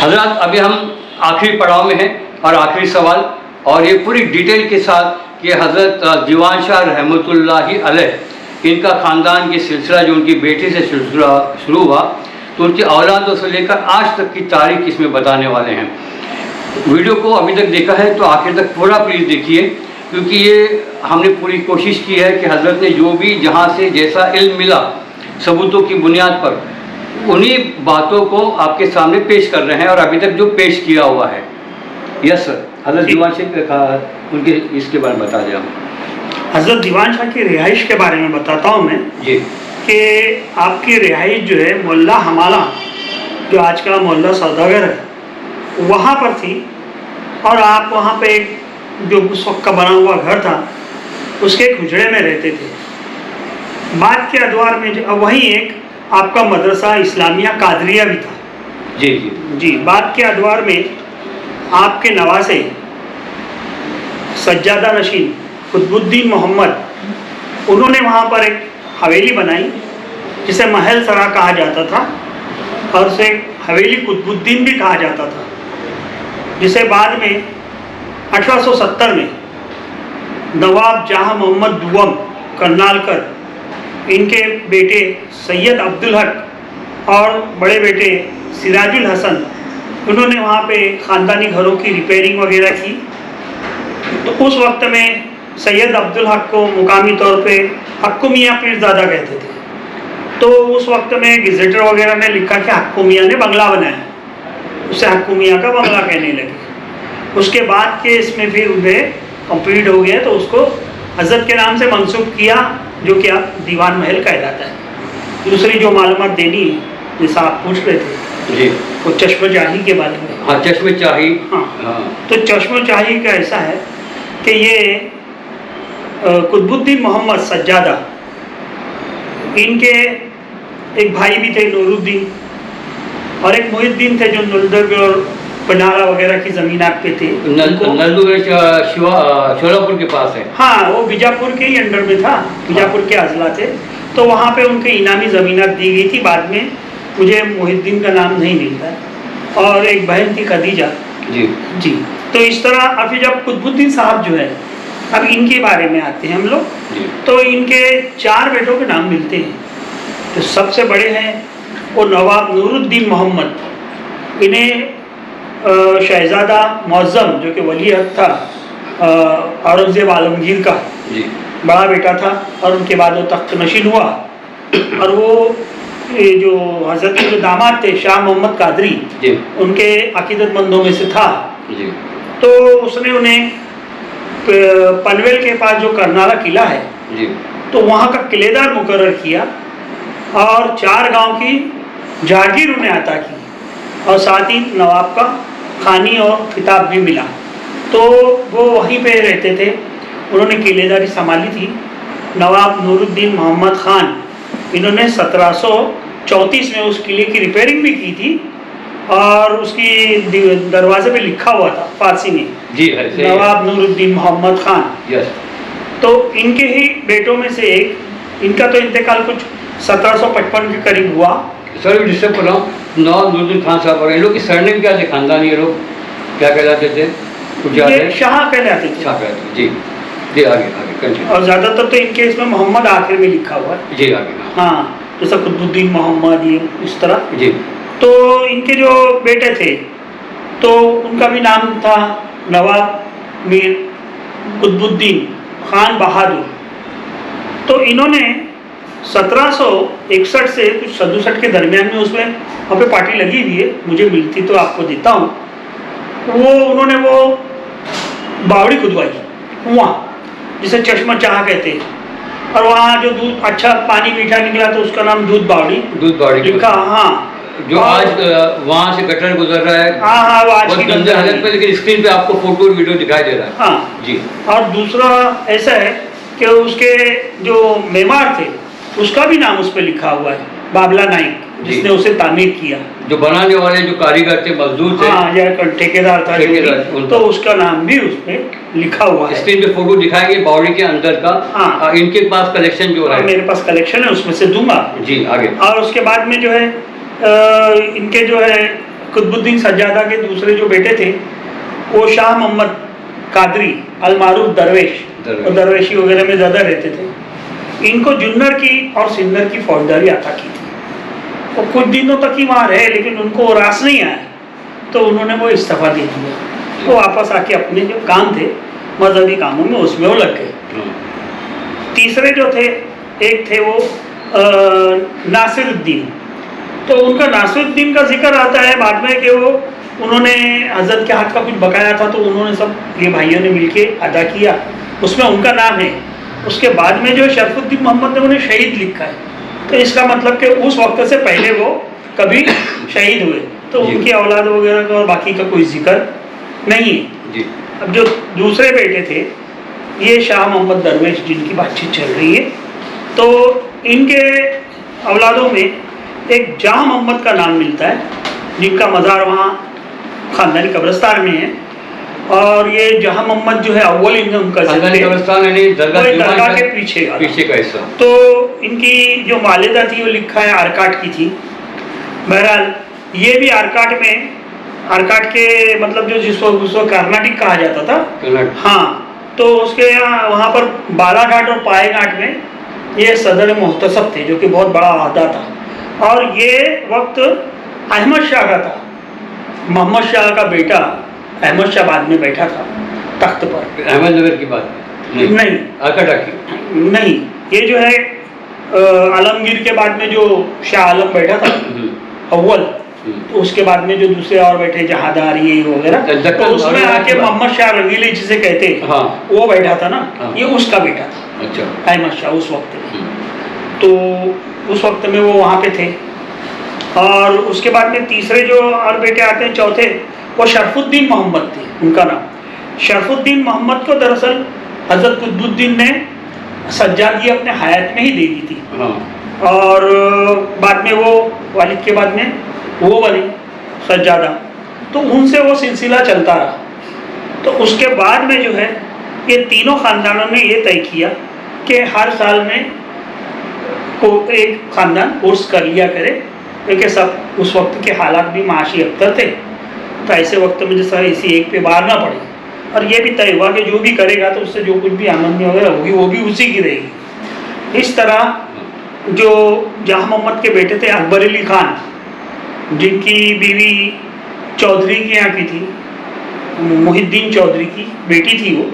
हजरत अभी हम आखिरी पड़ाव में हैं और आखिरी सवाल और ये पूरी डिटेल के साथ कि हज़रत दीवान शाह रहमतुल्लाहि अलैह इनका ख़ानदान की सिलसिला जो उनकी बेटी से सिलसिला शुरू हुआ तो उनकी औलादों से लेकर आज तक की तारीख इसमें बताने वाले हैं। वीडियो को अभी तक देखा है तो आखिर तक पूरा प्लीज़ देखिए, क्योंकि ये हमने पूरी कोशिश की है कि हज़रत ने जो भी जहाँ से जैसा इल्म मिला सबूतों की बुनियाद पर उन्हीं बातों को आपके सामने पेश कर रहे हैं और अभी तक जो पेश किया हुआ है। यस सर, हज़रत दीवान शाह उनके इसके बारे में बता दें हम। हज़रत दीवान शाह की रिहाइश के बारे में बताता हूँ मैं जी कि आपकी रिहाइश जो है मोहल्ला हमाला, जो आज का मोहल्ला सौदागर है, वहाँ पर थी और आप वहाँ पे जो उस वक्त का बना हुआ घर था उसके एक हुजड़े में रहते थे। बाद के अदवार में वहीं एक आपका मदरसा इस्लामिया कादरिया भी था। जी जी जी, बाद के अदवार में आपके नवासे सज्जादा नशीन कुतुबुद्दीन मोहम्मद उन्होंने वहाँ पर एक हवेली बनाई जिसे महल सरा कहा जाता था और उसे हवेली कुतुबुद्दीन भी कहा जाता था, जिसे बाद में 1870 में नवाब जहाँ मोहम्मद दुआम करनालकर इनके बेटे सैयद अब्दुल हक और बड़े बेटे सिराजुल हसन उन्होंने वहाँ पे ख़ानदानी घरों की रिपेयरिंग वगैरह की। तो उस वक्त में सैयद अब्दुल हक को मुकामी तौर पे हक्कू मियाँ पीरज़ादा कहते थे। तो उस वक्त में गेजेटर वगैरह ने लिखा कि हक्कू मियाँ ने बंगला बनाया, उसे हक्कू मियाँ का बंगला कहने लगे। उसके बाद के इसमें फिर उन्हें कंप्लीट हो गया तो उसको हज़रत के नाम से मंसूब किया, जो कि आप दीवान महल कहलाता है। दूसरी जो मालूमात देनी है जैसा आप पूछ रहे थे जी, वो चश्मशाही के बारे में। हाँ चश्मशाही। हाँ, तो चश्मशाही का ऐसा है कि ये कुतुबुद्दीन मोहम्मद सज्जादा इनके एक भाई भी थे नूरुद्दीन और एक मुहिद्दीन थे जो नुलदर्ग और बनारा वगैरह की ज़मीन आप पे थे। शोलापुर के पास है। हाँ, वो बीजापुर के ही अंडर में था, बीजापुर के अजला थे। तो वहाँ पे उनके इनामी ज़मीनात दी गई थी। बाद में मुझे मुहिद्दीन का नाम नहीं मिलता और एक बहन थी खदीजा। जी जी, तो इस तरह अभी जब कुतुबुद्दीन साहब जो है, अब इनके बारे में आते हैं हम लोग। तो इनके 4 बेटों के नाम मिलते हैं। तो सबसे बड़े हैं वो नवाब नूरुद्दीन मोहम्मद। इन्हें शहजादा मौज़म जो कि वली अहद था औरंगज़ेब आलमगीर का जी बड़ा बेटा था और उनके बाद वो तख्त नशीन हुआ। और वो जो हज़रत के जो दामाद थे शाह मोहम्मद कादरी जी उनके अकीदतमंदों में से था। जी, तो उसने उन्हें पनवेल के पास जो करनाला किला है जी तो वहाँ का किलेदार मुकर्रर किया और 4 गांव की जागीर उन्हें अता की और साथ ही नवाब का खानी और खिताब भी मिला। तो वो वहीं पे रहते थे, उन्होंने किलेदारी संभाली थी। नवाब नूरुद्दीन मोहम्मद ख़ान इन्होंने 1734 में उस किले की रिपेयरिंग भी की थी और उसकी दरवाजे पे लिखा हुआ था फारसी में जी नवाब नूरुद्दीन मोहम्मद ख़ान। यस, तो इनके ही बेटों में से एक, इनका तो इंतकाल कुछ 1755 के करीब हुआ। सर डिस्टर्ब कर रहा हूँ। नवाब नूरुद्दीन खान साहब और इन लोग की सरनेम क्या थे, खानदानी ये लोग क्या कहलाते थे? कुछ याद है? शाह कहलाते थे। शाह कहलाते थे। जी जी, आगे आगे कंटिन्यू। और ज़्यादातर तो इनके इसमें मोहम्मद आखिर में लिखा हुआ है। जी आगे। हाँ, जैसा कुतुबुद्दीन मोहम्मद ये इस तरह। जी, तो इनके जो बेटे थे तो उनका भी नाम था नवाब मीर कुतुबुद्दीन खान बहादुर। तो इन्होंने 1761 से कुछ 67 के दरमियान में उसमें वहाँ पे पार्टी लगी हुई है, मुझे मिलती तो आपको देता हूँ। वो उन्होंने वो बावड़ी खुदवाई कुआं जिसे चश्मा चाह कहते हैं और वहाँ जो दूध अच्छा पानी मीठा निकला तो उसका नाम दूध बावड़ी लिखा। हाँ, जो आज वहाँ से गटर गुजर रहा है। हाँ हाँ, वो आज बहुत की गंदे हालत में, लेकिन स्क्रीन पे आपको फोटो और वीडियो दिखाई दे रहा है। हाँ जी। और दूसरा ऐसा है कि उसके जो मेमार थे उसका भी नाम उस पर लिखा हुआ है, बाबला नाइक, जिसने उसे तामीर किया। जो बनाने वाले जो कारीगर थे, मजदूर थे, हाँ, या ठेकेदार था, तो उसका नाम भी उस पर लिखा हुआ है। स्क्रीन पे फोटो दिखाएंगे बावड़ी के अंदर का। हाँ, इनके पास कलेक्शन जो है, मेरे पास कलेक्शन है, उसमें से दूंगा। जी आगे। और उसके बाद में जो है इनके जो है कुतुबुद्दीन सज्जादा के दूसरे जो बेटे थे वो शाह मोहम्मद कादरी अल मारूफ दरवेश और दरवेशी वगैरह में ज़्यादा रहते थे। इनको जुन्नर की और सिन्नर की फौजदारी अता की थी। वो कुछ दिनों तक ही वहाँ रहे, लेकिन उनको रास नहीं आया तो उन्होंने वो इस्तीफा दे दिया। वो वापस आके अपने जो काम थे मजहबी कामों में उसमें वो लग गए। तीसरे जो थे, एक थे वो नासिरुद्दीन। तो उनका नासिरुद्दीन का जिक्र आता है बाद में कि वो उन्होंने हजरत के हाथ का कुछ बकाया था तो उन्होंने सब ये भाइयों ने मिलके अदा किया, उसमें उनका नाम है। उसके बाद में जो शरफुद्दीन मोहम्मद ने उन्हें शहीद लिखा है, तो इसका मतलब कि उस वक्त से पहले वो कभी शहीद हुए, तो उनकी औलाद वगैरह का और बाकी का कोई जिक्र नहीं है। अब जो दूसरे बेटे थे ये शाह मोहम्मद दरवेश जिनकी बातचीत चल रही है, तो इनके औलादों में एक जहाँ मोहम्मद का नाम मिलता है जिनका मज़ार वहाँ ख़ानदानी कब्रिस्तान में है। और ये जहाँ मोहम्मद जो है अव्वल उनका दरगाह के पीछे का हिस्सा। तो इनकी जो वालिदा थी वो लिखा है आरकाट की थी। बहरहाल ये भी आरकाट में, आरकाट के मतलब जो जिसको कर्नाटक कहा जाता था, हाँ, तो उसके यहाँ वहाँ पर बालाघाट और पाएघाट में ये सदर मुहतसब थे जो कि बहुत बड़ा अहदा था। और ये वक्त अहमद शाह का था। मोहम्मद शाह का बेटा अहमद शाह बाद में बैठा था तख्त पर। अहमदनगर की बात नहीं, आरकाटा की नहीं, ये जो है आलमगीर के बाद में जो शाह आलम बैठा था अव्वल, तो उसके बाद में जो दूसरे और बैठे जहादार ये वगैरह, तो उसमें आके मोहम्मद शाह रंगीली जिसे कहते हैं, हाँ, वो बैठा था ना, हाँ, ये उसका बेटा था। अच्छा, अहमद शाह उस वक्त में। तो उस वक्त में वो वहाँ पे थे। और उसके बाद में तीसरे जो और बेटे आते हैं, चौथे, वो शरफुद्दीन मोहम्मद थे उनका नाम। शरफुद्दीन मोहम्मद को दरअसल हजरत कुतुबुद्दीन ने सज्जादगी अपने हयात में ही दे दी थी। हाँ। और बाद में वो वालिद के बाद में वो बने सज्जादा, तो उनसे वो सिलसिला चलता रहा। तो उसके बाद में जो है ये तीनों ख़ानदानों ने ये तय किया कि हर साल में को एक ख़ानदान कोर्स कर लिया करे, क्योंकि सब उस वक्त के हालात भी माशी अख्तर थे, तो ऐसे वक्त में जैसा इसी एक पे बार ना पड़े। और ये भी तय हुआ कि जो भी करेगा तो उससे जो कुछ भी आमदनी वगैरह होगी वो भी उसी की रहेगी। इस तरह जो जहाँ मोहम्मद के बेटे थे अकबर अली ख़ान, जिनकी बीवी चौधरी के यहाँ की थी, मुहिद्दीन चौधरी की बेटी थी वो,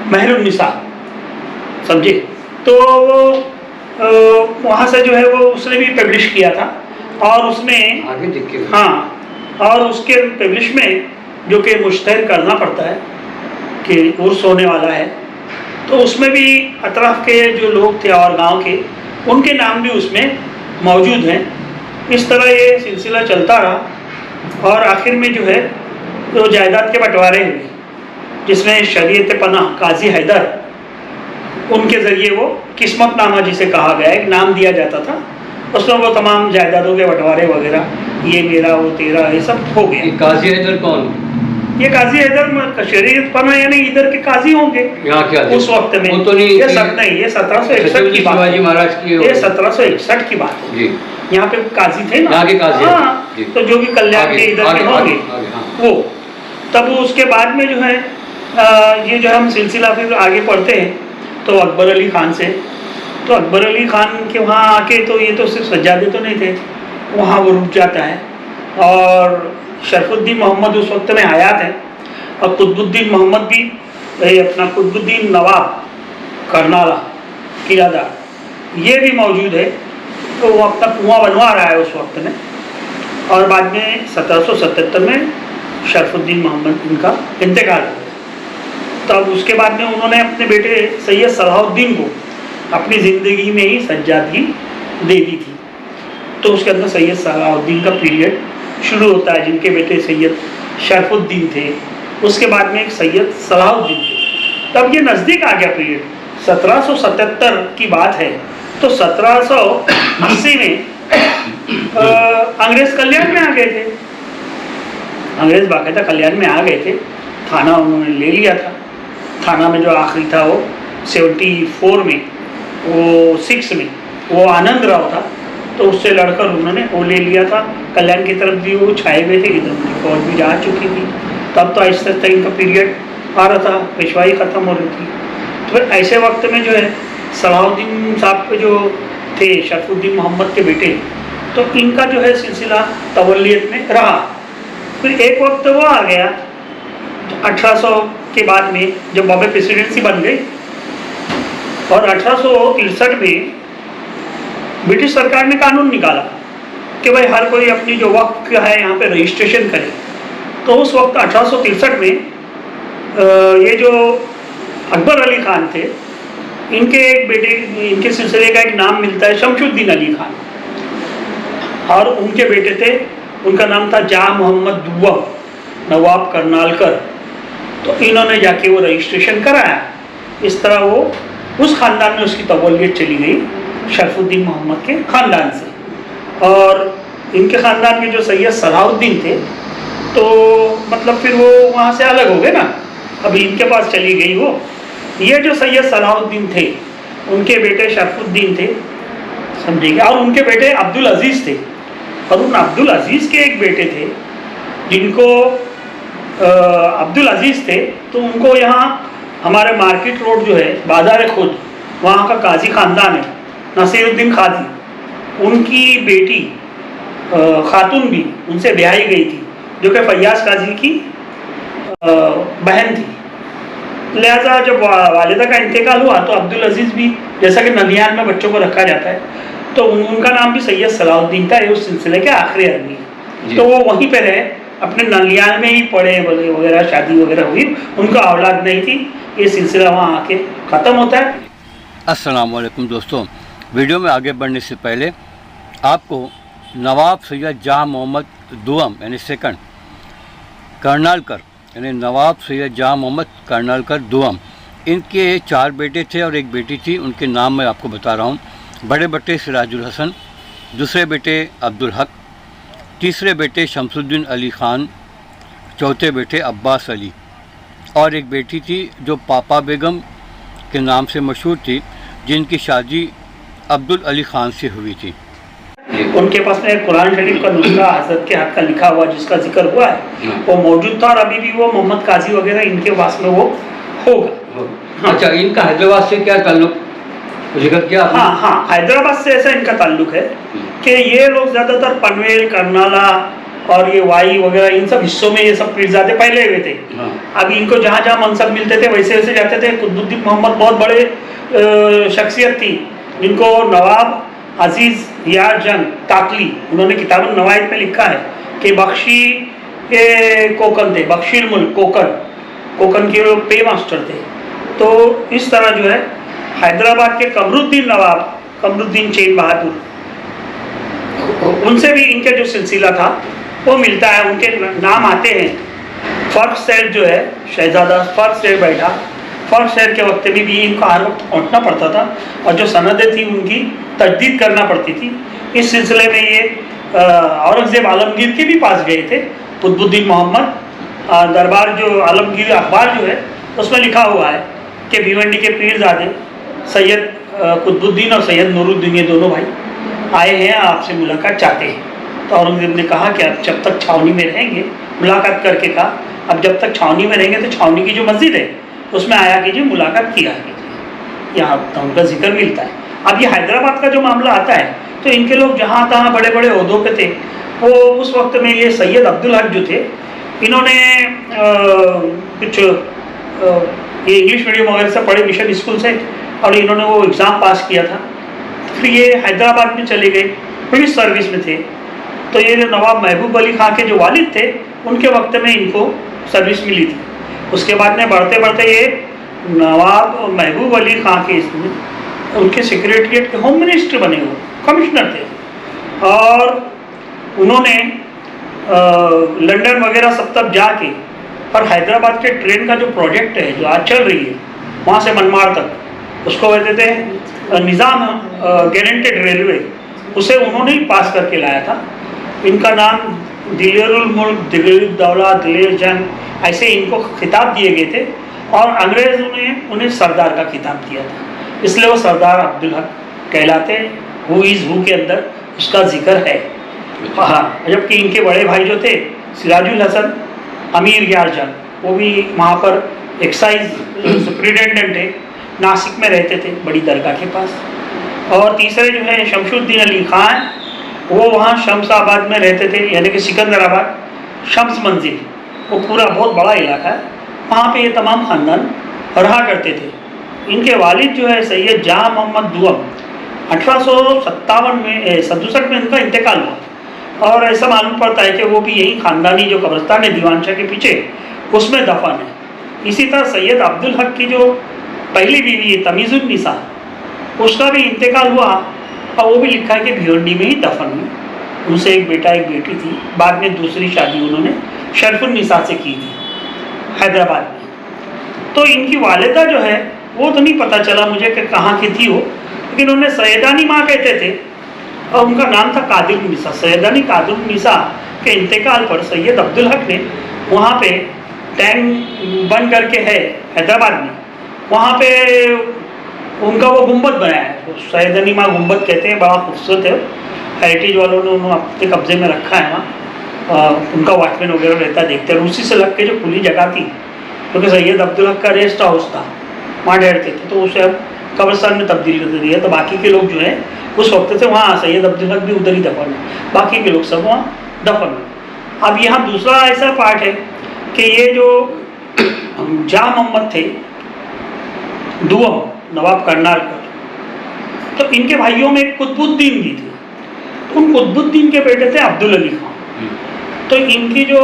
महरुन्निसा, समझे, तो वहाँ से जो है वो उसने भी पब्लिश किया था। और उसमें आगे देखिए, हाँ, और उसके पब्लिश में जो कि मुश्तहर करना पड़ता है कि उर्स होने वाला है, तो उसमें भी अतराफ़ के जो लोग थे और गांव के, उनके नाम भी उसमें मौजूद हैं। इस तरह ये सिलसिला चलता रहा और आखिर में जो है तो जायदाद के बंटवारे हुए, जिसमें शरीयत पनाह काजी हैदर, उनके ज़रिए वो किस्मतनामा जिसे कहा गया, एक नाम दिया जाता था, उसमें वो तमाम जायदादों के बंटवारे वगैरह, ये मेरा वो तेरा, ये सब हो गया। काजी हैदर कौन? ये काजी हैदर शरीयत पनाह यानी इधर के काजी होंगे यहाँ के उस वक्त में। वो तो नहीं, ये सब नहीं, ये 1761 की बात, शिवाजी महाराज की, ये 1761 की बात है। यहाँ पे काजी थे ना, यहाँ के काजी, हाँ, तो जो भी कल्याण के इधर के होंगे वो। तब उसके बाद में जो है ये जो हम सिलसिला फिर आगे पढ़ते हैं तो अकबर अली ख़ान से, तो अकबर अली ख़ान के वहाँ आके तो ये तो सिर्फ सज्जादे तो नहीं थे, वहाँ वो रुक जाता है। और शरफुद्दीन मोहम्मद उस वक्त में हयात है, और कुतुबुद्दीन मोहम्मद भी अपना कुतुबुद्दीन नवाब करनाला किलादार, ये भी मौजूद है। तो वो अपना कुआं बनवा रहा है उस वक्त में। और बाद में 1777 में शरफुद्दीन मोहम्मद इनका इंतकाल हो गया। तब उसके बाद में उन्होंने अपने बेटे सैयद सलाहुद्दीन को अपनी ज़िंदगी में ही सज्जादगी दे दी थी। तो उसके अंदर सैयद सलाहुद्दीन का पीरियड शुरू होता है, जिनके बेटे सैयद शरफुद्दीन थे, उसके बाद में एक सैयद सलाहुद्दीन थे। तब ये नज़दीक आ गया पीरियड, 1777 की बात है। तो 1780 में अंग्रेज़ कल्याण में आ गए थे, अंग्रेज़ बाकायदा कल्याण में आ गए थे, थाना उन्होंने ले लिया था। थाना में जो आखिरी था वो 74 में, वो 6 में वो आनंद राव था, तो तो उससे लड़कर उन्होंने वो ले लिया था। कल्याण की तरफ भी वो छाए हुए थे, इधर उनकी फौज भी जा चुकी थी। तब तो आहिस्ता आहिस्ता इनका पीरियड आ रहा था, पेशवाई ख़त्म हो रही थी। तो फिर ऐसे वक्त में जो है सलाहुद्दीन साहब के जो थे शरफुद्दीन मोहम्मद के बेटे, तो इनका जो है सिलसिला तवल्लियत में रहा। फिर एक वक्त वो आ गया 1800 के बाद में, जब बॉम्बे प्रेसिडेंसी बन गई, और 1863 में ब्रिटिश सरकार ने कानून निकाला कि भाई हर कोई अपनी जो वक्त है यहाँ पे रजिस्ट्रेशन करे। तो उस वक्त 1863 में ये जो अकबर अली खान थे, इनके एक बेटे, इनके सिलसिले का एक नाम मिलता है शमशुद्दीन अली खान, और उनके बेटे थे, उनका नाम था जहाँ मोहम्मद दुआ नवाब करनालकर। तो इन्होंने जाके वो रजिस्ट्रेशन कराया। इस तरह वो उस ख़ानदान में उसकी तवल्लियत चली गई शरफुद्दीन मोहम्मद के ख़ानदान से। और इनके ख़ानदान के जो सैयद सलाहुद्दीन थे, तो मतलब फिर वो वहाँ से अलग हो गए ना, अभी इनके पास चली गई वो। ये जो सैयद सलाहुद्दीन थे, उनके बेटे शरफुद्दीन थे, समझेंगे, और उनके बेटे अब्दुल अजीज़ थे। और उन अब्दुल अजीज़ के एक बेटे थे जिनको अब्दुल अजीज़ थे, तो उनको यहाँ हमारे मार्केट रोड जो है बाजार खुद, वहाँ का काजी ख़ानदान है नसीरुद्दीन खाजी, उनकी बेटी खातून भी उनसे ब्याही गई थी, जो कि फैयाज काजी की बहन थी। लिहाजा जब वालिदा का इंतकाल हुआ तो अब्दुल अजीज़ भी, जैसा कि ननियाल में बच्चों को रखा जाता है, तो उनका नाम भी सैयद सलाहुद्दीन था। ये उस सिलसिले के आखिरी आदमी, तो वो वहीं पे रहे, अपने ननियाल में ही पढ़े वगैरह, शादी वगैरह हुई, उनका औलाद नहीं थी। ये सिलसिला वहाँ आके ख़त्म होता है। अस्सलाम वालेकुम दोस्तों, वीडियो में आगे बढ़ने से पहले आपको नवाब सैयद जहाँ मोहम्मद दुआम यानी सेकंड करनालकर, यानी नवाब सैयद जहाँ मोहम्मद करनालकर दुआम, इनके 4 बेटे थे और एक बेटी थी। उनके नाम मैं आपको बता रहा हूँ। बड़े बेटे सिराजुल हसन, दूसरे बेटे अब्दुल हक, तीसरे बेटे शमसुद्दीन अली ख़ान, चौथे बेटे अब्बास अली, और एक बेटी थी जो पापा बेगम के नाम से मशहूर थी, जिनकी शादी अब्दुल अली ख़ान से हुई थी। उनके पास में कुरान शरीफ का नुस्खा हज़रत के हाथ का लिखा हुआ, जिसका जिक्र हुआ है, वो मौजूद था, और अभी भी वो मोहम्मद काजी वगैरह इनके पास में वो होगा। अच्छा, इनका हैदराबाद से क्या ताल्लुक, जिक्र किया? हाँ, हैदराबाद से ऐसा इनका ताल्लुक है कि ये लोग ज़्यादातर पनवेल, करनाला और ये वाई वगैरह, इन सब हिस्सों में ये सब पीरज़ादे पहले हुए थे। अभी इनको जहाँ जहाँ मनसब मिलते थे वैसे वैसे जाते थे। कुतुबुद्दीन मोहम्मद बहुत बड़े शख्सियत थी, जिनको नवाब अजीज़ यार जंग ताकली, उन्होंने किताब नवायत में लिखा है कि बख्शी के कोकन थे, बख्शील मुल्क कोकन के पे मास्टर थे। तो इस तरह जो है हैदराबाद के कमरुद्दीन नवाब, कमरुद्दीन चेन बहादुर, उनसे भी इनके जो सिलसिला था वो मिलता है। उनके नाम आते हैं। फ़र्क शहर जो है, शहजादा फ़र्क शहर बैठा, फ़र्क शहर के वक्त में भी इनको हर वक्त पहुँचना पड़ता था, और जो सनदें थी उनकी तजदीद करना पड़ती थी। इस सिलसिले में ये औरंगज़ेब आलमगीर के भी पास गए थे। कुतुबुद्दीन मोहम्मद दरबार जो आलमगीर अखबार जो है, उसमें लिखा हुआ है कि भिवंडी के पीरज़ादे सैयद कुतुबुद्दीन और सैयद नूरुद्दीन, ये दोनों भाई आए हैं, आपसे मुलाकात चाहते हैं। तो औरंगज़ेब ने कहा कि अब जब तक छावनी में रहेंगे, मुलाकात करके कहा, अब जब तक छावनी में रहेंगे तो छावनी की जो मस्जिद है उसमें आया कीजिए, मुलाकात किया कीजिए। यहाँ उनका जिक्र मिलता है। अब ये हैदराबाद का जो मामला आता है, तो इनके लोग जहाँ तहाँ बड़े बड़े ओहदों पे थे। वो उस वक्त में ये सैयद अब्दुल हक जो थे, इन्होंने कुछ ये इंग्लिश मीडियम वगैरह से पढ़े, मिशन स्कूल से, और इन्होंने वो एग्ज़ाम पास किया था। फिर ये हैदराबाद में चले गए, पुलिस सर्विस में थे। तो ये जो नवाब महबूब अली खां के जो वालिद थे, उनके वक्त में इनको सर्विस मिली थी। उसके बाद में बढ़ते बढ़ते ये नवाब महबूब अली खां के इसमें उनके सेक्रेटरीट के होम मिनिस्टर बने हुए, कमिश्नर थे। और उन्होंने लंदन वगैरह सब तब जाके, और हैदराबाद के ट्रेन का जो प्रोजेक्ट है जो आज चल रही है वहाँ से मनमाड़ तक, उसको कहते थे निज़ाम गारंटेड रेलवे, उसे उन्होंने ही पास करके लाया था। इनका नाम दिलेरुल मुल्क, दिलेर दौला, दिलेर जंग, ऐसे इनको खिताब दिए गए थे। और अंग्रेज़ों ने उन्हें सरदार का खिताब दिया था, इसलिए वो सरदार अब्दुल हक कहलाते। हु इज़ हु के अंदर उसका जिक्र है। हाँ, जबकि इनके बड़े भाई जो थे सिराजुल हसन अमीर यारजंग, वो भी वहाँ पर एक्साइज सुप्रिटेंडेंट थे, नासिक में रहते थे बड़ी दरगाह के पास। और तीसरे जो है शमशुद्दीन अली खान, वो वहाँ शमसाबाद में रहते थे, यानी कि सिकंदराबाद, शम्स मंजिल, वो पूरा बहुत बड़ा इलाका है, वहाँ पे ये तमाम ख़ानदान रहा करते थे। इनके वालिद जो है सैयद जहाँ मोहम्मद दुअम, 1857 में 67 में इनका इंतकाल हुआ। और ऐसा मालूम पड़ता है कि वो भी यही ख़ानदानी जो कब्रिस्तान है दीवानशाह के पीछे, उसमें दफन है। इसी तरह सैयद अब्दुल हक की जो पहली बीवी है तमीज़ुन निसा, उसका भी इंतकाल हुआ और वो भी लिखा है कि भिवंडी में ही दफन हुई। उनसे एक बेटा एक बेटी थी, बाद में दूसरी शादी उन्होंने शरफुन निसा से की थी हैदराबाद में। तो इनकी वालिदा जो है वो तो नहीं पता चला मुझे कि कहाँ की थी वो, लेकिन उन्हें सैयदानी माँ कहते थे और उनका नाम था कादिर निसा। सैयदानी कादिर निसा के इंतकाल पर सैयद अब्दुल हक ने वहाँ पे टैंक बन करके है हैदराबाद में, वहाँ पे उनका वो गुंबद बनाया है, तो सैयदानी माँ गुंबद कहते हैं, बड़ा खूबसूरत है। हेरिटेज वालों ने उन्होंने अपने कब्जे में रखा है वहाँ, उनका वॉचमैन वगैरह रहता देखते हैं। उसी से लग के जो खुली जगह थी, क्योंकि सैयद अब्दुल हक का रेस्ट हाउस था, वहाँ ठहरते थे, तो उसे अब कब्रिस्तान में तब्दील कर दिया। तो बाकी के लोग जो है उस वक्त से वहाँ सैयद अब्दुल हक भी उधर ही दफन है, बाकी के लोग सब वहाँ दफन है। अब यहाँ दूसरा ऐसा पार्ट है कि ये जो जहाँ मोहम्मद थे दुअम, नवाब करनारकर, तो इनके भाइयों में कुतुबुद्दीन भी थे। तो उन कुतुबुद्दीन के बेटे थे अब्दुल अली खान। तो इनकी जो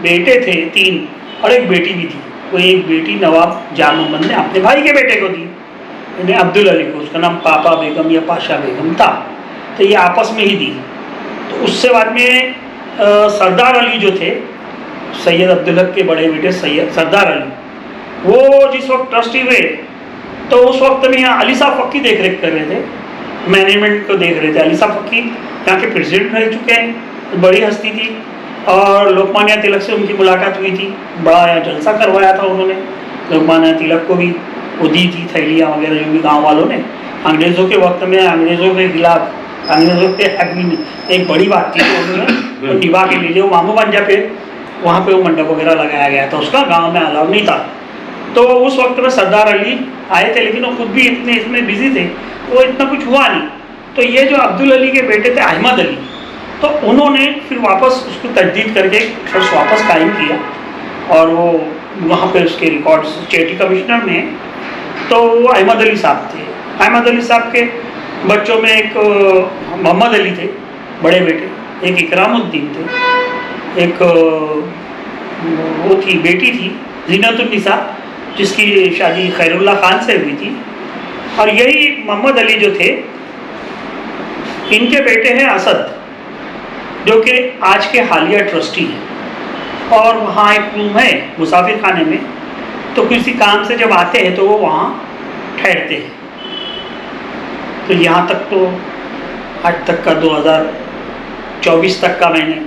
बेटे थे 3 और एक बेटी भी थी, वो एक बेटी नवाब जहाँ मोहम्मद ने अपने भाई के बेटे को दी, यानी अब्दुल अली को, उसका नाम पापा बेगम या पाशा बेगम था। तो ये आपस में ही दी। तो उससे बाद में सरदार अली जो थे, सैयद अब्दुल हक के बड़े बेटे सैयद सरदार अली, वो जिस वक्त ट्रस्टी हुए तो उस वक्त में यहाँ अली साहब फक्की देख रेख कर रहे थे, मैनेजमेंट को देख रहे थे। अली साहब फक्की यहाँ के प्रेसिडेंट रह चुके हैं, बड़ी हस्ती थी, और लोकमान्य तिलक से उनकी मुलाकात हुई थी, बड़ा यहाँ जलसा करवाया था उन्होंने। लोकमान्य तिलक को भी वो दी थी थैलियाँ वगैरह, जो भी गाँव वालों ने अंग्रेज़ों के वक्त में अंग्रेज़ों के खिलाफ, अंग्रेज़ों के हक में एक बड़ी बात थी, तो उन्होंने निभा के लिए मामू बंजा पे वहाँ पे वो मंडप वगैरह लगाया गया था, उसका गांव में अलाउ नहीं था। तो उस वक्त में सरदार अली आए थे, लेकिन वो खुद भी इतने इसमें बिजी थे, वो इतना कुछ हुआ नहीं। तो ये जो अब्दुल अली के बेटे थे अहमद अली, तो उन्होंने फिर वापस उसको तजदीद करके ट्रस्ट वापस कायम किया, और वो वहाँ पे उसके रिकॉर्ड्स चैरिटी कमिश्नर में, तो वो अहमद अली साहब थे। अहमद अली साहब के बच्चों में एक मोहम्मद अली थे बड़े बेटे, एक इकरामुद्दीन थे, एक वो थी बेटी थी जीनतुन्निसा, जिसकी शादी खैरुल्लाह खान से हुई थी। और यही मोहम्मद अली जो थे, इनके बेटे हैं असद, जो कि आज के हालिया ट्रस्टी हैं। और वहाँ एक रूम है मुसाफिर खाने में, तो किसी काम से जब आते हैं तो वो वहाँ ठहरते हैं। तो यहाँ तक तो आज तक का 2024 तक का मैंने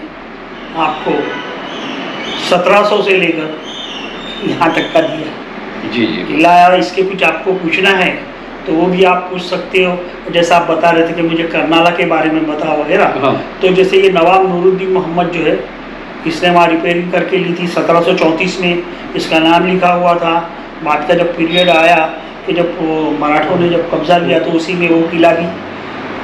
आपको 1700 से लेकर यहाँ तक का दिया। जी लाया। इसके कुछ आपको पूछना है तो वो भी आप पूछ सकते हो। जैसा आप बता रहे थे कि मुझे करनाला के बारे में बता वगैरह, हाँ। तो जैसे ये नवाब नूरुद्दीन मोहम्मद जो है, इसने वहाँ रिपेयरिंग करके ली थी 1734 में, इसका नाम लिखा हुआ था। बाद का जब पीरियड आया कि जब मराठों ने जब कब्जा लिया तो उसी में वो किला भी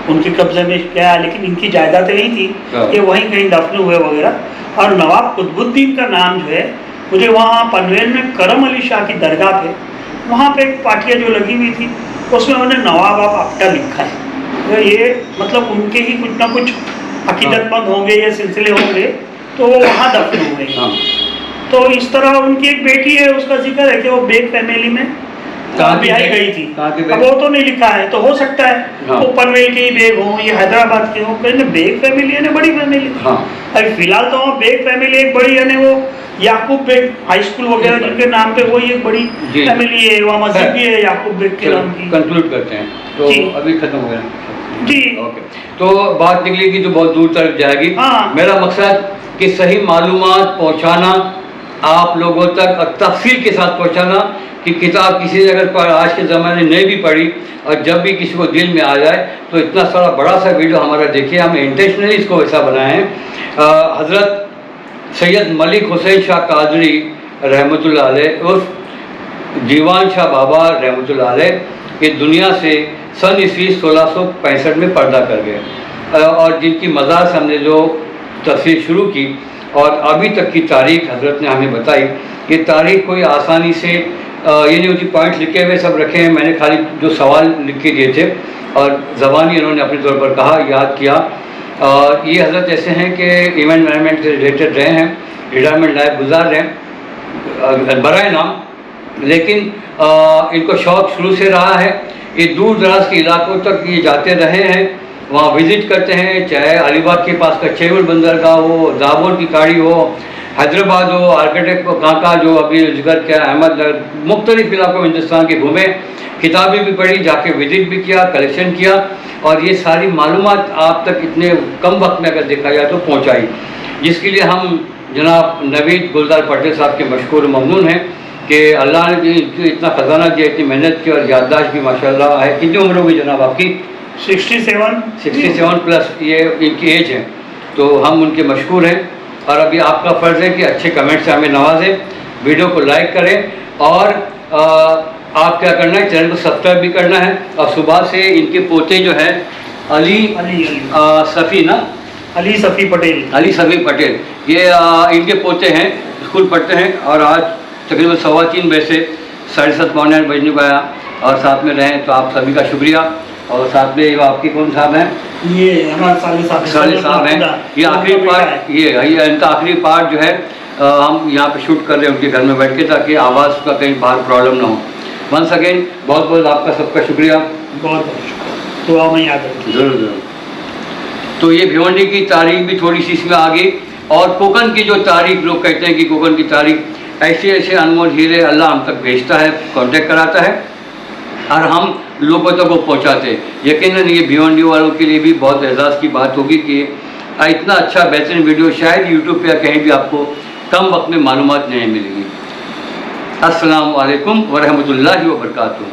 उनके कब्जे में गया, लेकिन इनकी जायदादें नहीं थी, ये वहीं कहीं दफन हुए वगैरह। और नवाब कुतुबुद्दीन का नाम जो है, मुझे वहाँ पनवेल में करम अली शाह की दरगाह पे, वहाँ पे एक पाटिया जो लगी हुई थी, उसमें उन्होंने नवाब आप आपटा लिखा है। तो ये मतलब उनके ही कुछ ना कुछ अकीदतमंद होंगे, ये सिलसिले होंगे, तो वो वहाँ दफन हो गए। तो इस तरह उनकी एक बेटी है, उसका जिक्र है कि वो बेग फैमिली में ब्याही गई थी। अब वो तो नहीं लिखा है, तो हो सकता है वो पनवेल के ही बेग हो, ये हैदराबाद के हो। कहने बेग फैमिली है ना, बड़ी फैमिली। अभी फिलहाल तो बेग फैमिली एक बड़ी है ना, वो याकूब बेग हाई स्कूल वगैरह जिनके नाम पे, वही एक बड़ी फैमिली है, वहाँ मस्जिद भी है याकूब बेग के नाम की। कंक्लूड करते हैं तो अभी खत्म हो गया जी। ओके, तो बात निकलेगी जो बहुत दूर तक जाएगी। मेरा मकसद कि सही मालूमात पहुँचाना आप लोगों तक और तफसील के साथ पहुँचाना, कि किताब किसी ने अगर आज के ज़माने नहीं भी पढ़ी और जब भी किसी को दिल में आ जाए तो इतना सारा बड़ा सा वीडियो हमारा देखिए, हमने इंटेंशनली इसको वैसा बनाए हैं। हज़रत सैयद मलिक हुसैन शाह कादरी रहमतुल्लाह अलैह उर्फ दीवान शाह बाबा रहमतुल्लाह अलैह ये दुनिया से सन ईस्वी 1665 में पर्दा कर गए और जिनकी मज़ार से हमने जो तफसीर शुरू की और अभी तक की तारीख हज़रत ने हमें बताई। ये तारीख कोई आसानी से ये नहीं होती, पॉइंट लिखे हुए सब रखे हैं, मैंने खाली जो सवाल लिख के दिए थे और ज़बानी इन्होंने अपने तौर पर कहा, याद किया। और ये हज़रत ऐसे हैं कि इवेंट मैनेजमेंट से रिलेटेड रहे हैं, रिटायरमेंट लाइफ गुजार रहे हैं बराए नाम, लेकिन इनको शौक़ शुरू से रहा है। ये दूर दराज के इलाकों तक ये जाते रहे हैं, वहाँ विज़िट करते हैं, चाहे अलीबाग के पास का चेवल बंदरगाह हो, दाबोर की काड़ी हो, हैदराबाद हो, आर्किटेक्ट को कांका जो अभी जिक्र किया, अहमदनगर, मुख्तलिफ इलाकों में हिंदुस्तान के घूमे, किताबें भी पढ़ी, जाके विज़िट भी किया, कलेक्शन किया और ये सारी मालूमात आप तक इतने कम वक्त में अगर देखा जाए तो पहुँचाई, जिसके लिए हम जनाब नवीद गुलजार पटेल साहब के मशकूर ममनून हैं कि अल्लाह ने इतना ख़जाना दिया, इतनी मेहनत की और याददाश्त भी माशाल्लाह है। कितनी उम्र होगी जनाब आपकी? 67 प्लस ये इनकी एज है, तो हम उनके मशकूर हैं। और अभी आपका फ़र्ज़ है कि अच्छे कमेंट से हमें नवाजें, वीडियो को लाइक करें और आप क्या करना है, चैनल को सब्सक्राइब भी करना है। और सुबह से इनके पोते जो है अली सफ़ी ना अली सफ़ी पटेल ये इनके पोते हैं, स्कूल पढ़ते हैं और आज तकरीबन 3:15 बजे से 7:30 पौने 8 बजने को आया और साथ में रहें, तो आप सभी का शुक्रिया। और साथ में ये आपके कौन साहब हैं? ये हमारे साले साहब हैं। ये आखिरी पार्ट ये इनका आखिरी पार्ट जो है हम यहाँ पे शूट कर रहे हैं उनके घर में बैठ के, ताकि आवाज़ का कहीं बाहर प्रॉब्लम ना हो। वंस अगेन बहुत बहुत आपका सबका शुक्रिया, बहुत बहुत दुआ में याद रखिए। ज़रूर। तो ये भिवंडी की तारीख भी थोड़ी सी इसमें आ गई और कोकन की जो तारीख, लोग कहते हैं कि कोकन की तारीख, ऐसे ऐसे अनमोल हीरे अल्लाह हम तक भेजता है, कांटेक्ट कराता है और हम लोगों तक को पहुँचाते हैं। यकीनन ये भिवंडी वालों के लिए भी बहुत एजाज़ की बात होगी कि इतना अच्छा बेहतरीन वीडियो शायद यूट्यूब पे या कहीं भी आपको कम वक्त में मालूमात नहीं मिलेगी। अस्सलामु अलैकुम वरहमतुल्लाहि वबरकातुहू।